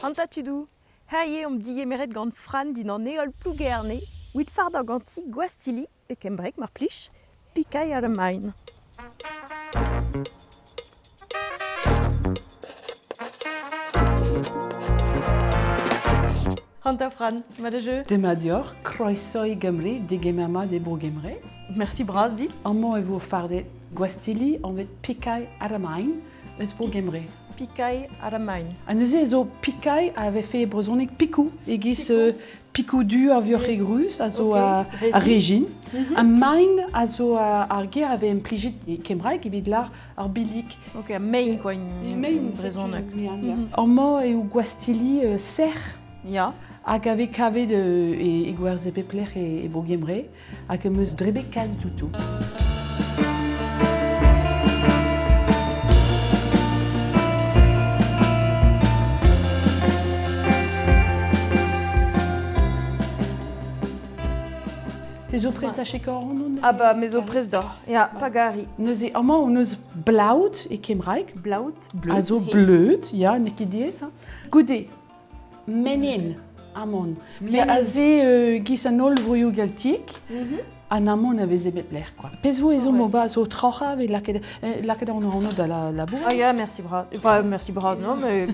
Anta tudou. Haie dit emeret gant Fran din an eol plougerne, wit far da ganti gwastili e kembrek mar plich, pikai ar main. Anta Fran, ma de jeu. Dema dior, croeso i Gymru, digemama de bo Gymru. Merci bras, Vic. Amo e vo fardet gwastili on vet pikai ar main, eus bo Gymru. Pikai ar main. A neuze zo pikai avait fait brezonek pikou, egis pikou du a vior regrus, a zo a Régine. A main a zo ar ger avait impligit kembraik, evit lar ar bilik. Ok, a main quoi, une brezonek. Amo e o gwastili serre. Ya. Hag ave kavet e gwerze pepler e bo Gymru, hag eus drebe kaz toutou. Te zo prest a chekor on? Ah bah, mes opres d'or. Ya, pagari. Neuze amo o neus blaut e kembraik. Blaut, bleu. A zo bleut, ya, ne ket diez. Goude, menin, amon. Ya a ze gis an ol vroioù galtik, an amon a veze bepler, quoi. Pez vo ezo moba zo trocha ve laket an orno da la boue. Ah ya, merci bras. Enfin, merci bras, non, mais...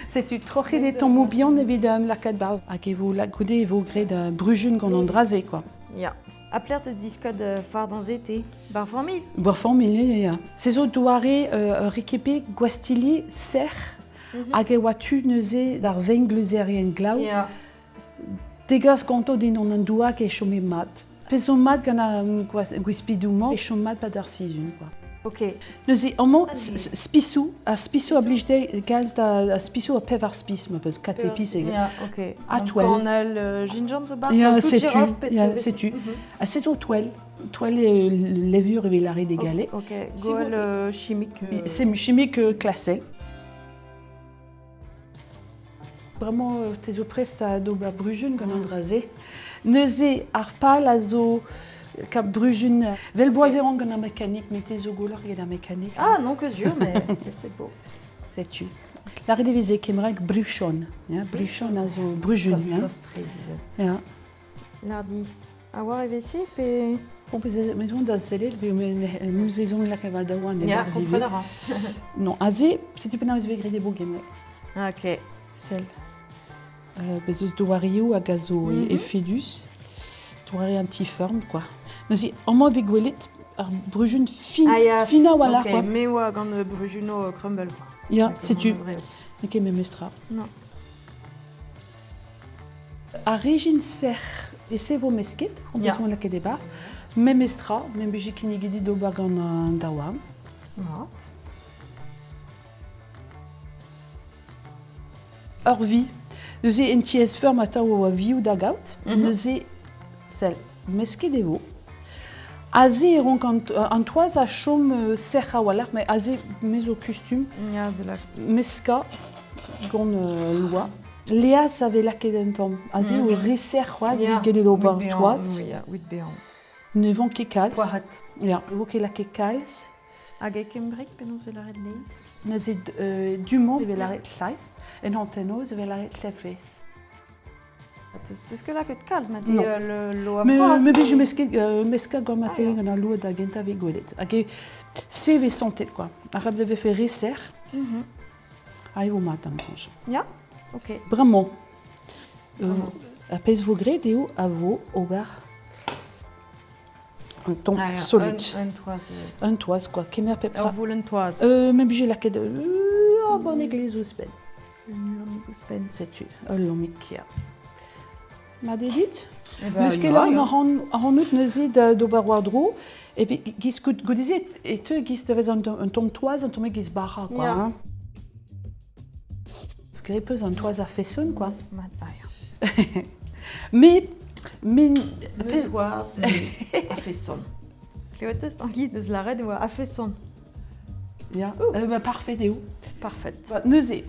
Setu troche de ton mobian evit an laket baz. Hag evo goude evo gret da brujun gant an draze, quoi. Ya. Apler te discode far dans été. Bar famille. Bar famille, ya. Se zo doare rekepe gwastili serre, hag e oatu neuze dar vengleuzerien glau. Ya. Degas ganto din an douak e chome mat. Pezo mat gant a gwispidouman e chome mat pad ar sizun, quoi. Ok. Neuze, amant, spisou a blij gals da spisou a pev ar spis, ma peus kat epis ege. Ya, ok. A Donc, toile. cornel, gingembre, zo bar. Ya, tout setu, girofle, peut-être. ya, setu. A sezo toile. Toile levure e lare de gale. Ok, goal chimique. C'est chimique classé. Vraiment, te zo prest a do ba brujun gant an draze. Neuze ar pal a zo kap brujun vel boazeran gant an mécanique, mais te zo golar gant an mécanique. Ah, non que sûr, mais c'est beau. Setu. Lare de veze kemrek bruchon. Ja, bruchon a zo brujun. Ja. Lardi. A war EVC, pe... On peut mais on da zelet, nous ezon la kava da wan e Ya, barzive. comprenera. Non, aze, setu pena eus vegre de bo Gymru. Ok. Celle. Bezus douario a gazo e fedus. Douari un petit forme, quoi. Neuze, amant ve gwelet ar brujun fina wala, ok, quoi. me oa gant brujuno crumble. Ya, setu. Nek me mestra. Non. A Régine serre de sevo mesket, on peut se la ket e bars. Me mestra, me bujik kinigedi do bag an dawam. Non. Orvi. Neuze en ties ferm ata o a viou da gaout. Neuze sel mesket evo. Aze eron an toaz a chom serra walar, mais aze mezo custum. Ya, de la... Meska gant loa. Lea save laket en tom. Aze o reser c'hoaz evit gede do bar toaz. Oui, ya, wit bean. Nevant ket kalz. Poaret. Ya, evo ket laket kalz. Hag e kembrek penaos vel arret neiz? Neuze dumont ve laret llaeth. En antenoz ve laret llefle. Teus ket laket kalz, ma Non. te lo a Me fras. bej meska gant materi gant a loa da genta ve gwelet. Hag e se ve santet, quoi. A rab de ve fe reser. A evo mat am sonj. Ya, ok. Bremañ. A pez vo gret eo a vo ober un tom solut. Un toaz. Un toaz, quoi. Kemer pep tra. Ur voul toaz. Me bije laket bon eglez ouspen. Ouspen. Setu, ul lomik kia. Ma dedit? ben, Neus ket an out neuze d'ober war dro, et gis goudizet, et te gis devez un tom toaz, un tom gis barra, quoi. Ya. Hein. Grepeus un toaz a fesson, quoi. Mat baia. Mais Meus oaz a fait son. Klevet eus tangi deus laret oa a fait son. ya, parfait eo. Parfait. Neuze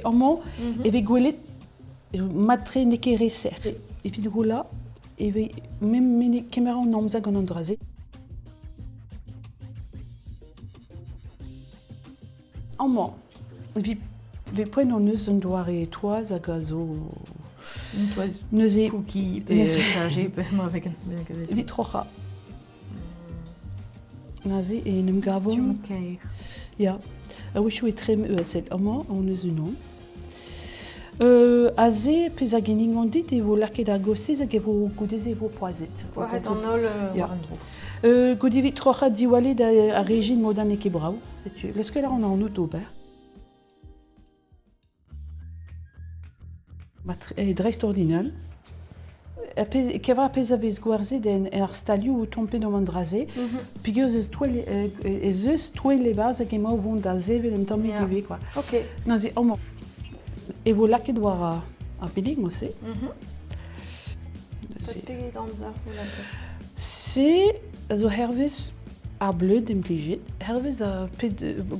amant, eve gwelet matre neke reser. Evit gola, eve mem kemera an amza gant an draze. Amant, evit Vi prendre neus en doare et toise a gazo. Une toise Neus e cookie, Yes. j'ai avec un vi trocha. Nazi e nem gavon. Okay. Ja. A wishu e trem set ama on neus unon. Aze pez a gening an dit e vo laket ar gosez hag e vo goudez e vo poazet. Poaret an ol Ja. war an dro. Goudi vi trocha diwalet a regin modan e kebrao. Setu. Leske la on a an autober. Dreist ordinal. Kevra pez a vez gwarzet ar stalioù o tompe no mandraze. Pigez eus toel le baz hag emañ vont da zevel en tammig Ja. eve, quoi. Ok. Nazi, ama. E vo laket war a pedig, mo se. Peut peget an zar ou la tête. Se, zo hervez ar bleud implijet. Hervez a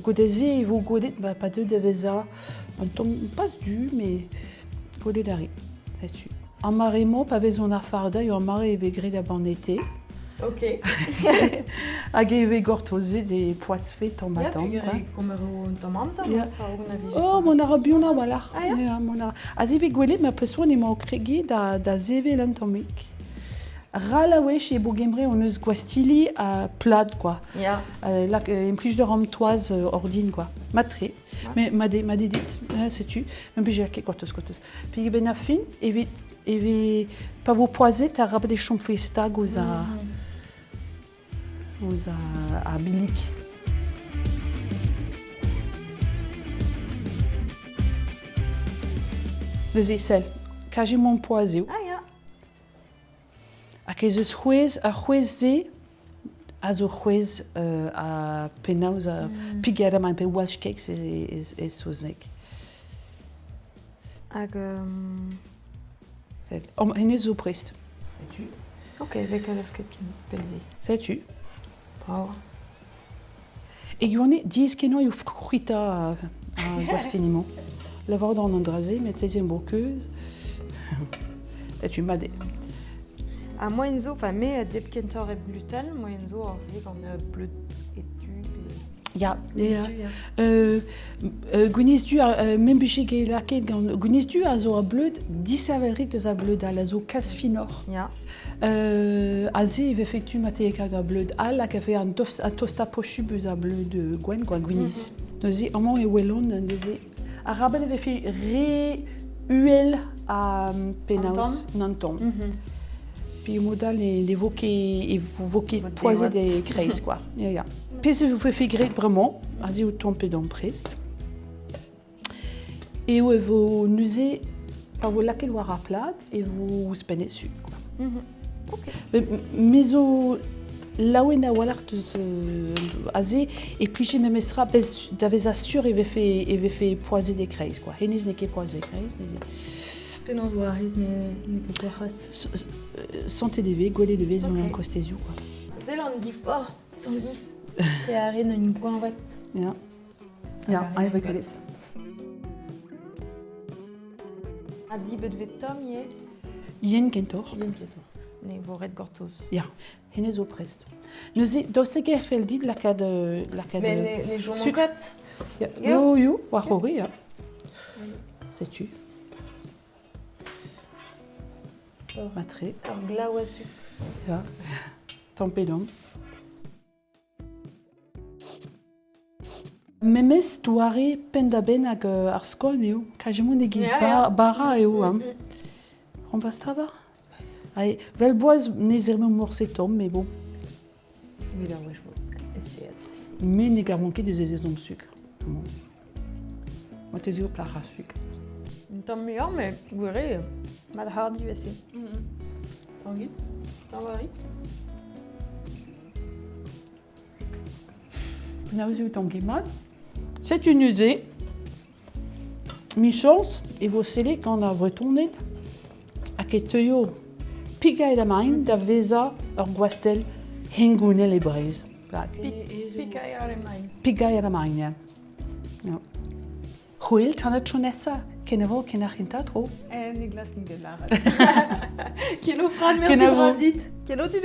godeze e vo godet, pa deud e vez a an tom pas du, mais godet ari. Setu. An mare mo, pa vez on ar farda, yo an mare e ve gret a ban ete. Ok. Hag e ve gortozet e poaz fet an Ja, batam. pegere kommer un tomanza, Ja. sa ogen a vije. Oh, mon ara biona wala. Ah, ja? Ja, mon ara. Azi ve gwelet, ma pesoan emañ o krege da zevel an tammig. Ral a wech e bo gembre on eus gwastili a plad, quoi. Ja. Là, implij de ram toaz ordine, quoi. Matre. Mais ma dit, sais-tu, même j'ai ket gortoz. Puis ben a fin, et pas vos poiset a rab des chom festag aux a bilik. Deus e sel, kaje mon poazeo. Ah ja. Hag ez eus c'hwez a zo c'hwez a penaos a pigera ma pe Welsh cakes e soznek. Hag... Henne zo prest. Ok, vek a lasket ken pelzi. Sais-tu? Bravo. E gwane, diez keno eo fruita a gwastinimo. Lavar d'an andraze, met tezien brokeuz. Sais-tu, made. A moi en zo, enfin, me dep kentor e gluten, moi en zo ar se gant bleud et tu. Ja, gwiniz du, même bûche ge laket gant, gwiniz du a zo a bleud, disavelrik deus a bleud al a zo kas finor. Ja. A ze eve fetu mate a bleud al hag a fe a tosta pochu beus a bleud gwen, quoi, gwiniz. Neuze, amant e welon, neuze, a rabel eve fe re-uel a penaos nanton. Puis modal e voke poazet de kreiz, quoi. Ja. Pez vous fait gret vraiment, azi o tompe d'an prest. Et où vous nusez par vos laquelle war a plat et vous spenez su, quoi. Ok. Mais au laouen a walarteus azi et puis j'ai même estra bez d'avez assure et fait poazet de kreiz, quoi. Heniz ne ket poazet kreiz, Penaos war ariz ne ket c'hoaz. santé de ve, gwele de ve, zon Ok. an kostezioù, quoi. Zel an difor, tangi. Te a ren un goanvat. Ja. Ja, Ah, a eve good. gwelez. A dibet vet tom ye, Yen kentor. yen keto. Ne voret gortoz. Ja, henne zo prest. Neuze, daoust ege fel dit lakad... Men ne jo sucre. mankat. Ja. Ja. Yo, war hori, ja. Sais-tu? Matre, Ar glaou a su. ja. Tampedom. Memez douare pen da ben hag ar skon eo. Kajemon egiz Ja, ja. bara eo, On passe trava? Allez, vel boaz nez er meum morse tom, mais bon. Oui, là, ouais, je vois. Essayer. Mais ne gar manke deus ezez om sucre. Moi, t'es au plat à sucre. Un tom meilleur, mais vous verrez, mal hardi va ser. Tangi? T'en vari? N'avez eu ton guimard. C'est une usée. Mi chance, et vous savez quand on a retourné à Keteuio, piga et la main, da veza, or guastel, hengounel et braise. Pika ar e main. Piga et la main, ja. Ja. Hwyl, tan a tronessa, kenavo, kenachinta tro. Ne glas ni gelaret. Keno Fran, merci Kenavo. Brasit. Keno tu